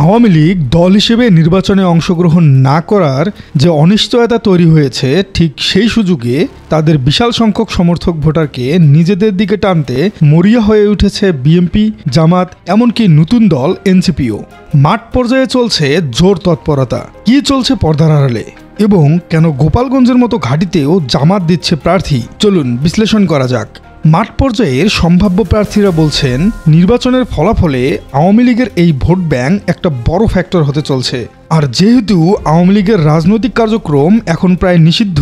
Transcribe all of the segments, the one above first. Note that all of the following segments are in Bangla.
আওয়ামী লীগ দল হিসেবে নির্বাচনে অংশগ্রহণ না করার যে অনিশ্চয়তা তৈরি হয়েছে, ঠিক সেই সুযোগে তাদের বিশাল সংখ্যক সমর্থক ভোটারকে নিজেদের দিকে টানতে মরিয়া হয়ে উঠেছে বিএনপি, জামাত, এমনকি নতুন দল এনসিপিও। মাঠ পর্যায়ে চলছে জোর তৎপরতা। কি চলছে পর্দার আড়ালে এবং কেন গোপালগঞ্জের মতো ঘাঁটিতেও জামাত দিচ্ছে প্রার্থী, চলুন বিশ্লেষণ করা যাক। মাঠ পর্যায়ের সম্ভাব্য প্রার্থীরা বলছেন, নির্বাচনের ফলাফলে আওয়ামী লীগের এই ভোট ব্যাংক একটা বড় ফ্যাক্টর হতে চলছে। আর যেহেতু আওয়ামী লীগের রাজনৈতিক কার্যক্রম এখন প্রায় নিষিদ্ধ,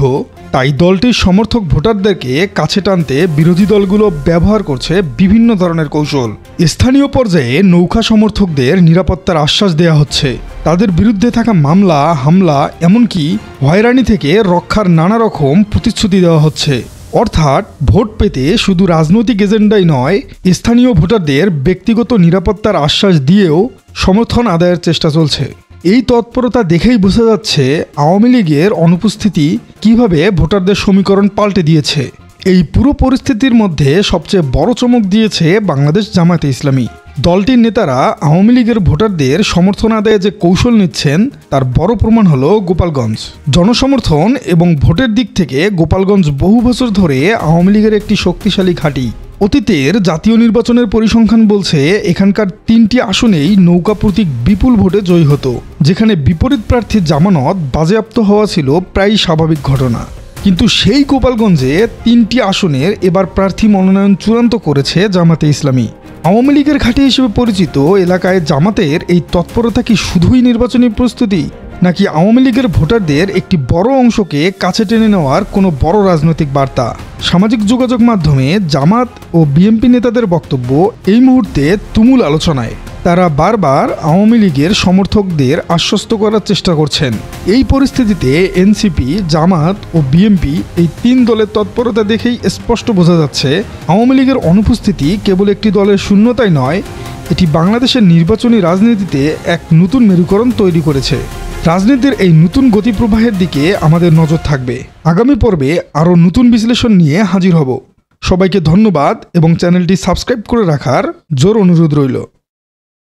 তাই দলটির সমর্থক ভোটারদেরকে কাছে টানতে বিরোধী দলগুলো ব্যবহার করছে বিভিন্ন ধরনের কৌশল। স্থানীয় পর্যায়ে নৌকা সমর্থকদের নিরাপত্তার আশ্বাস দেওয়া হচ্ছে, তাদের বিরুদ্ধে থাকা মামলা, হামলা, এমনকি হয়রানি থেকে রক্ষার নানা রকম প্রতিশ্রুতি দেওয়া হচ্ছে। অর্থাৎ ভোট পেতে শুধু রাজনৈতিক এজেন্ডাই নয়, স্থানীয় ভোটারদের ব্যক্তিগত নিরাপত্তার আশ্বাস দিয়েও সমর্থন আদায়ের চেষ্টা চলছে। এই তৎপরতা দেখেই বোঝা যাচ্ছে আওয়ামী লীগের অনুপস্থিতি কিভাবে ভোটারদের সমীকরণ পাল্টে দিয়েছে। এই পুরো পরিস্থিতির মধ্যে সবচেয়ে বড় চমক দিয়েছে বাংলাদেশ জামায়াতে ইসলামী। দলটির নেতারা আওয়ামী লীগের ভোটারদের সমর্থন আদায়ে যে কৌশল নিচ্ছেন, তার বড় প্রমাণ হলো গোপালগঞ্জ। জনসমর্থন এবং ভোটের দিক থেকে গোপালগঞ্জ বহু বছর ধরে আওয়ামী লীগের একটি শক্তিশালী ঘাঁটি। অতীতের জাতীয় নির্বাচনের পরিসংখ্যান বলছে এখানকার 3টি আসনেই নৌকা প্রতীক বিপুল ভোটে জয়ী হতো, যেখানে বিপরীত প্রার্থীর জামানত বাজেয়াপ্ত হওয়া ছিল প্রায় স্বাভাবিক ঘটনা। কিন্তু সেই গোপালগঞ্জে 3টি আসনের এবার প্রার্থী মনোনয়ন চূড়ান্ত করেছে জামাতে ইসলামী। আওয়ামী লীগের ঘাঁটি হিসেবে পরিচিত এলাকায় জামাতের এই তৎপরতা কি শুধুই নির্বাচনী প্রস্তুতি, নাকি আওয়ামী লীগের ভোটারদের একটি বড় অংশকে কাছে টেনে নেওয়ার কোনো বড় রাজনৈতিক বার্তা? সামাজিক যোগাযোগ মাধ্যমে জামাত ও বিএনপি নেতাদের বক্তব্য এই মুহূর্তে তুমুল আলোচনায়। তারা বারবার আওয়ামী লীগের সমর্থকদের আশ্বস্ত করার চেষ্টা করছেন। এই পরিস্থিতিতে এনসিপি, জামাত ও বিএনপি এই 3 দলের তৎপরতা দেখেই স্পষ্ট বোঝা যাচ্ছে আওয়ামী লীগের অনুপস্থিতি কেবল একটি দলের শূন্যতাই নয়, এটি বাংলাদেশের নির্বাচনী রাজনীতিতে এক নতুন মেরুকরণ তৈরি করেছে। রাজনীতির এই নতুন গতিপ্রবাহের দিকে আমাদের নজর থাকবে। আগামী পর্বে আরও নতুন বিশ্লেষণ নিয়ে হাজির হব। সবাইকে ধন্যবাদ এবং চ্যানেলটি সাবস্ক্রাইব করে রাখার জোর অনুরোধ রইল।